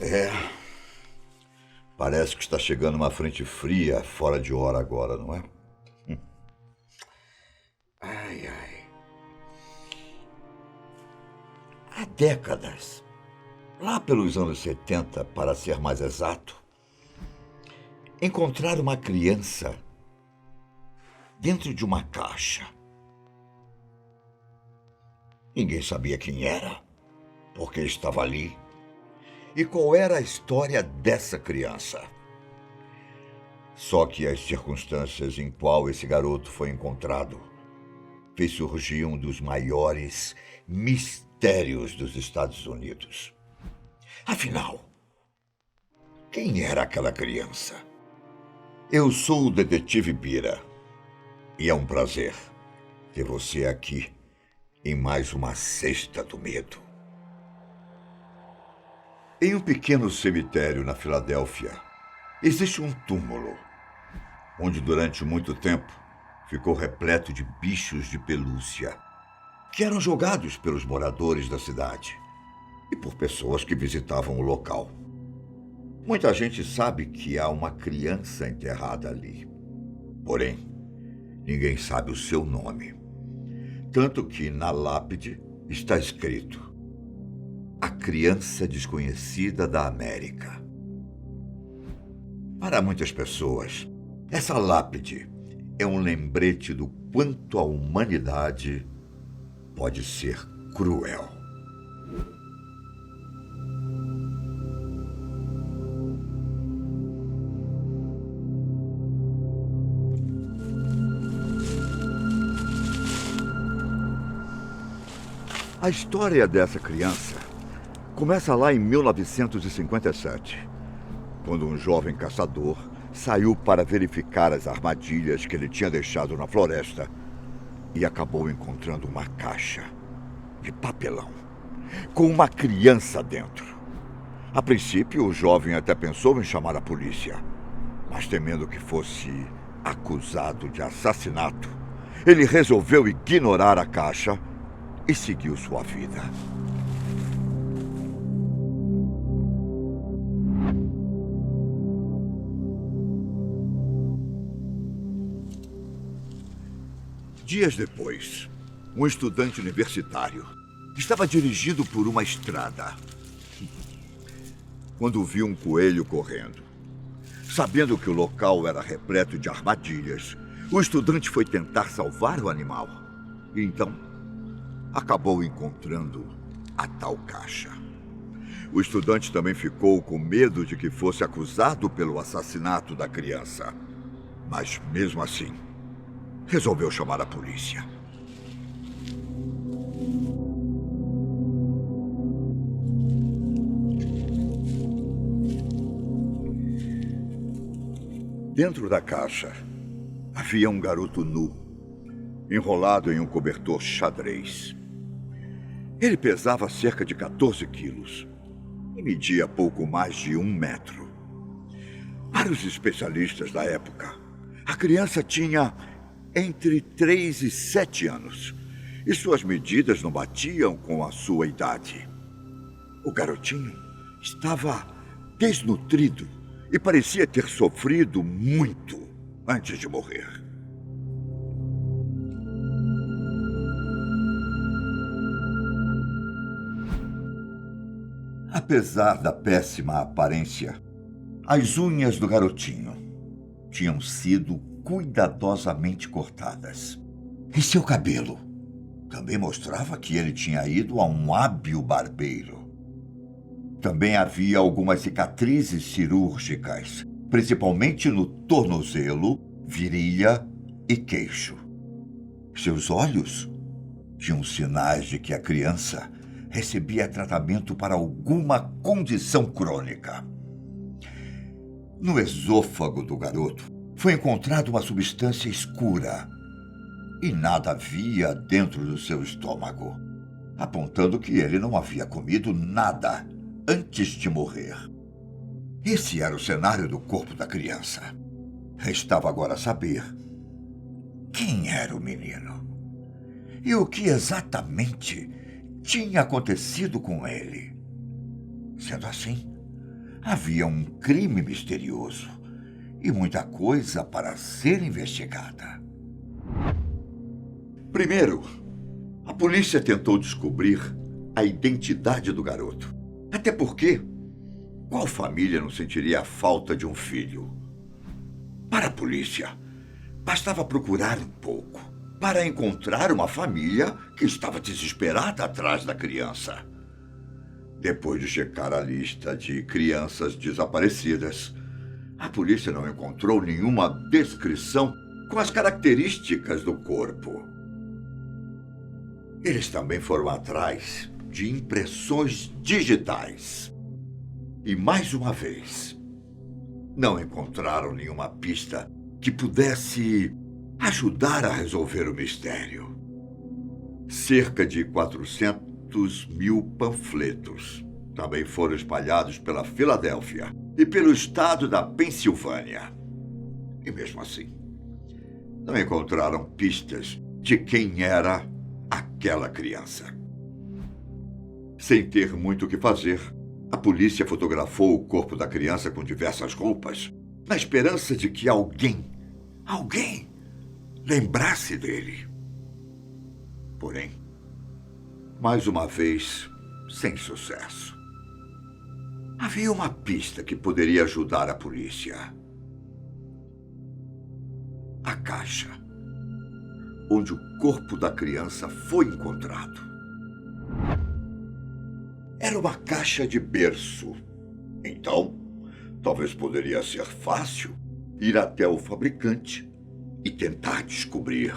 É, parece que está chegando uma frente fria fora de hora agora, não é? Ai, ai. Há décadas, lá pelos anos 70, para ser mais exato, encontrar uma criança dentro de uma caixa. Ninguém sabia quem era, por que estava ali e qual era a história dessa criança. Só que as circunstâncias em qual esse garoto foi encontrado fez surgir um dos maiores mistérios dos Estados Unidos. Afinal, quem era aquela criança? Eu sou o detetive Bira e é um prazer ter você aqui em mais uma Sexta do Medo. Em um pequeno cemitério na Filadélfia, existe um túmulo, onde durante muito tempo ficou repleto de bichos de pelúcia, que eram jogados pelos moradores da cidade e por pessoas que visitavam o local. Muita gente sabe que há uma criança enterrada ali. Porém, ninguém sabe o seu nome. Tanto que na lápide está escrito: A Criança Desconhecida da América. Para muitas pessoas, essa lápide é um lembrete do quanto a humanidade pode ser cruel. A história dessa criança começa lá em 1957, quando um jovem caçador saiu para verificar as armadilhas que ele tinha deixado na floresta e acabou encontrando uma caixa de papelão com uma criança dentro. A princípio, o jovem até pensou em chamar a polícia, mas temendo que fosse acusado de assassinato, ele resolveu ignorar a caixa e seguiu sua vida. Dias depois, um estudante universitário estava dirigindo por uma estrada quando viu um coelho correndo. Sabendo que o local era repleto de armadilhas, o estudante foi tentar salvar o animal. E então, acabou encontrando a tal caixa. O estudante também ficou com medo de que fosse acusado pelo assassinato da criança. Mas, mesmo assim, resolveu chamar a polícia. Dentro da caixa, havia um garoto nu, enrolado em um cobertor xadrez. Ele pesava cerca de 14 quilos e media pouco mais de 1 metro. Para os especialistas da época, a criança tinha entre 3 e 7 anos e suas medidas não batiam com a sua idade. O garotinho estava desnutrido e parecia ter sofrido muito antes de morrer. Apesar da péssima aparência, as unhas do garotinho tinham sido cuidadosamente cortadas. E seu cabelo também mostrava que ele tinha ido a um hábil barbeiro. Também havia algumas cicatrizes cirúrgicas, principalmente no tornozelo, virilha e queixo. Seus olhos tinham sinais de que a criança recebia tratamento para alguma condição crônica. No esôfago do garoto foi encontrada uma substância escura e nada havia dentro do seu estômago, apontando que ele não havia comido nada antes de morrer. Esse era o cenário do corpo da criança. Restava agora saber quem era o menino e o que exatamente tinha acontecido com ele. Sendo assim, Havia um crime misterioso e muita coisa para ser investigada. Primeiro, a polícia tentou descobrir a identidade do garoto. Até porque, qual família não sentiria a falta de um filho? Para a polícia, bastava procurar um pouco para encontrar uma família que estava desesperada atrás da criança. Depois de checar a lista de crianças desaparecidas, a polícia não encontrou nenhuma descrição com as características do corpo. Eles também foram atrás de impressões digitais. E mais uma vez, não encontraram nenhuma pista que pudesse ajudar a resolver o mistério. Cerca de 400 mil panfletos também foram espalhados pela Filadélfia e pelo estado da Pensilvânia. E mesmo assim, não encontraram pistas de quem era aquela criança. Sem ter muito o que fazer, a polícia fotografou o corpo da criança com diversas roupas, na esperança de que alguém lembrasse dele. Porém, mais uma vez, sem sucesso. Havia uma pista que poderia ajudar a polícia. A caixa onde o corpo da criança foi encontrado. Era uma caixa de berço. Então, talvez poderia ser fácil ir até o fabricante e tentar descobrir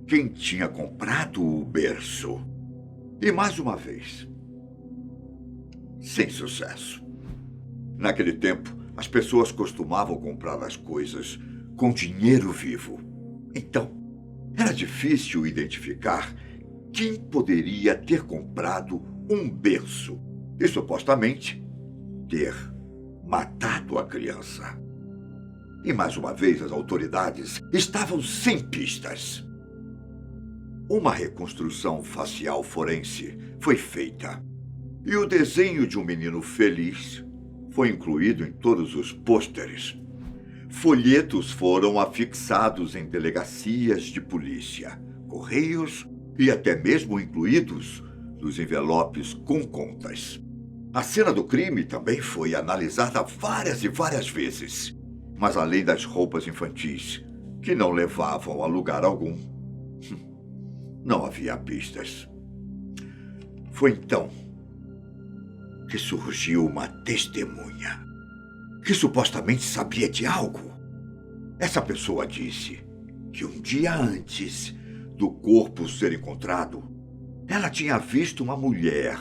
quem tinha comprado o berço. E mais uma vez, sem sucesso. Naquele tempo, as pessoas costumavam comprar as coisas com dinheiro vivo. Então, era difícil identificar quem poderia ter comprado um berço e, supostamente, ter matado a criança. E, mais uma vez, as autoridades estavam sem pistas. Uma reconstrução facial forense foi feita e o desenho de um menino feliz foi incluído em todos os pôsteres. Folhetos foram afixados em delegacias de polícia, correios e até mesmo incluídos nos envelopes com contas. A cena do crime também foi analisada várias e várias vezes. Mas além das roupas infantis, que não levavam a lugar algum, não havia pistas. Foi então que surgiu uma testemunha que supostamente sabia de algo. Essa pessoa disse que um dia antes do corpo ser encontrado, ela tinha visto uma mulher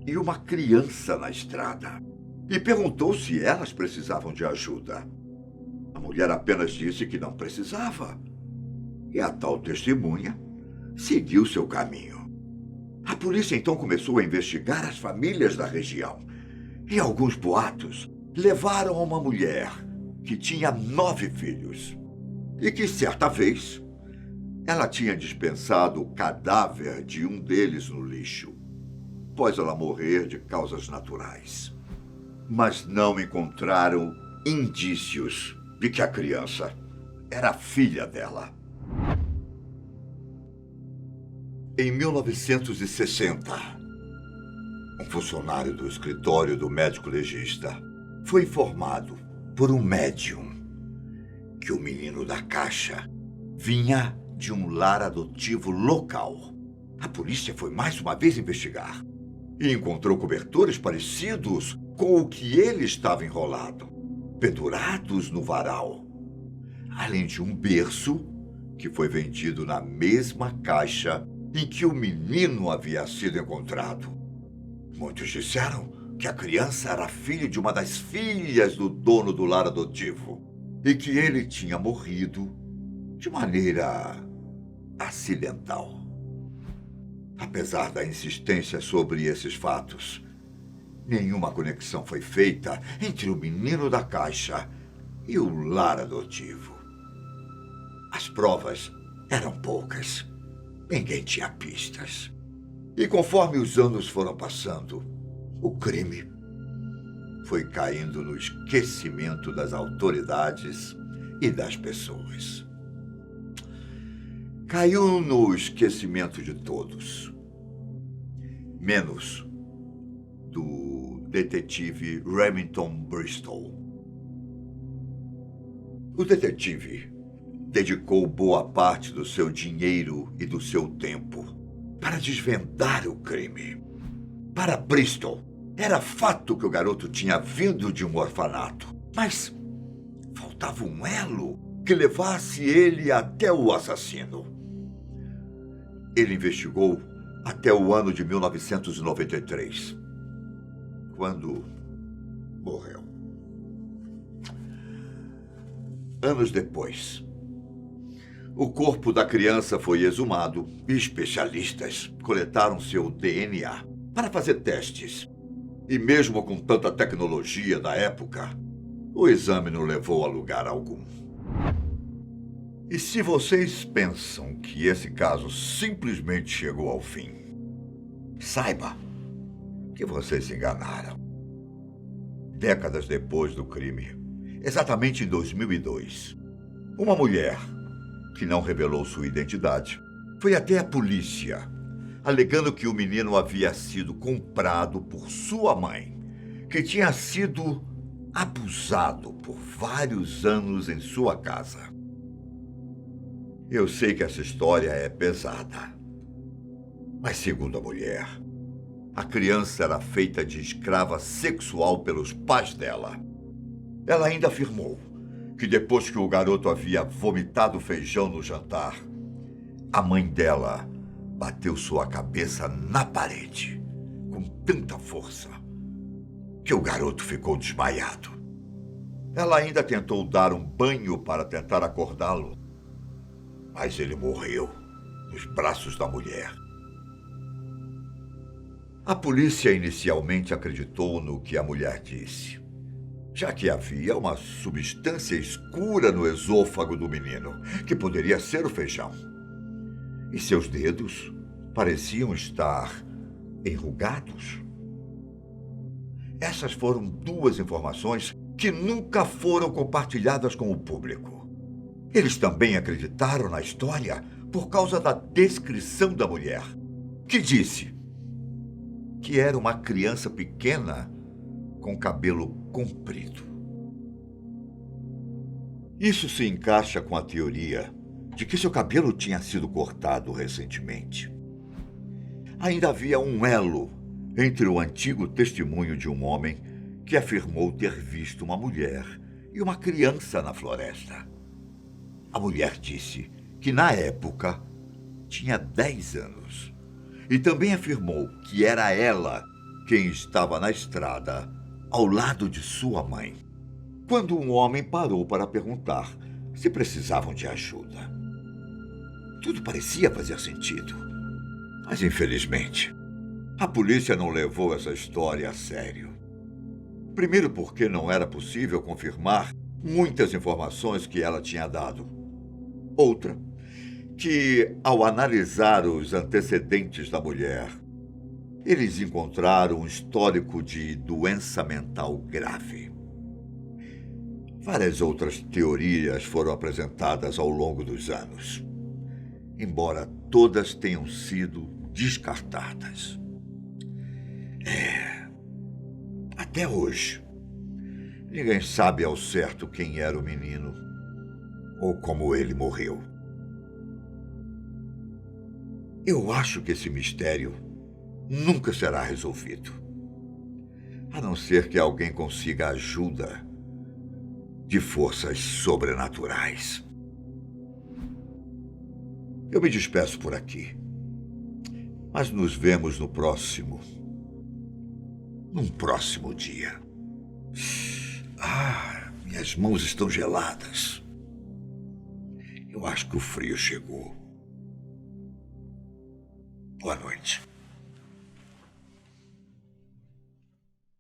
e uma criança na estrada e perguntou se elas precisavam de ajuda. A mulher apenas disse que não precisava. E a tal testemunha seguiu seu caminho. A polícia então começou a investigar as famílias da região. E alguns boatos levaram a uma mulher que tinha 9 filhos. E que, certa vez, ela tinha dispensado o cadáver de um deles no lixo, após ela morrer de causas naturais. Mas não encontraram indícios de que a criança era filha dela. Em 1960, um funcionário do escritório do médico legista foi informado por um médium que o menino da caixa vinha de um lar adotivo local. A polícia foi mais uma vez investigar e encontrou cobertores parecidos com o que ele estava enrolado, pendurados no varal, além de um berço que foi vendido na mesma caixa em que o menino havia sido encontrado. Muitos disseram que a criança era filha de uma das filhas do dono do lar adotivo e que ele tinha morrido de maneira acidental. Apesar da insistência sobre esses fatos, nenhuma conexão foi feita entre o menino da caixa e o lar adotivo. As provas eram poucas. Ninguém tinha pistas. E conforme os anos foram passando, o crime foi caindo no esquecimento das autoridades e das pessoas. Caiu no esquecimento de todos, menos do detetive Remington Bristol. O detetive dedicou boa parte do seu dinheiro e do seu tempo para desvendar o crime. Para Bristol, era fato que o garoto tinha vindo de um orfanato, mas faltava um elo que levasse ele até o assassino. Ele investigou até o ano de 1993, quando morreu. Anos depois, o corpo da criança foi exumado e especialistas coletaram seu DNA para fazer testes. E mesmo com tanta tecnologia da época, o exame não levou a lugar algum. E se vocês pensam que esse caso simplesmente chegou ao fim, saiba que vocês se enganaram. Décadas depois do crime, exatamente em 2002, uma mulher, que não revelou sua identidade, foi até a polícia, alegando que o menino havia sido comprado por sua mãe, que tinha sido abusado por vários anos em sua casa. Eu sei que essa história é pesada, mas segundo a mulher, a criança era feita de escrava sexual pelos pais dela. Ela ainda afirmou que depois que o garoto havia vomitado feijão no jantar, a mãe dela bateu sua cabeça na parede com tanta força que o garoto ficou desmaiado. Ela ainda tentou dar um banho para tentar acordá-lo, mas ele morreu nos braços da mulher. A polícia inicialmente acreditou no que a mulher disse, já que havia uma substância escura no esôfago do menino, que poderia ser o feijão. E seus dedos pareciam estar enrugados. Essas foram duas informações que nunca foram compartilhadas com o público. Eles também acreditaram na história por causa da descrição da mulher, que disse que era uma criança pequena com cabelo comprido. Isso se encaixa com a teoria de que seu cabelo tinha sido cortado recentemente. Ainda havia um elo entre o antigo testemunho de um homem que afirmou ter visto uma mulher e uma criança na floresta. A mulher disse que, na época, tinha 10 anos. E também afirmou que era ela quem estava na estrada, ao lado de sua mãe, quando um homem parou para perguntar se precisavam de ajuda. Tudo parecia fazer sentido. Mas, infelizmente, a polícia não levou essa história a sério. Primeiro porque não era possível confirmar muitas informações que ela tinha dado. Outra, que ao analisar os antecedentes da mulher, eles encontraram um histórico de doença mental grave. Várias outras teorias foram apresentadas ao longo dos anos, embora todas tenham sido descartadas. Até hoje, ninguém sabe ao certo quem era o menino ou como ele morreu. Eu acho que esse mistério nunca será resolvido, a não ser que alguém consiga ajuda de forças sobrenaturais. Eu me despeço por aqui, mas nos vemos num próximo dia. Minhas mãos estão geladas. Eu acho que o frio chegou. Boa noite.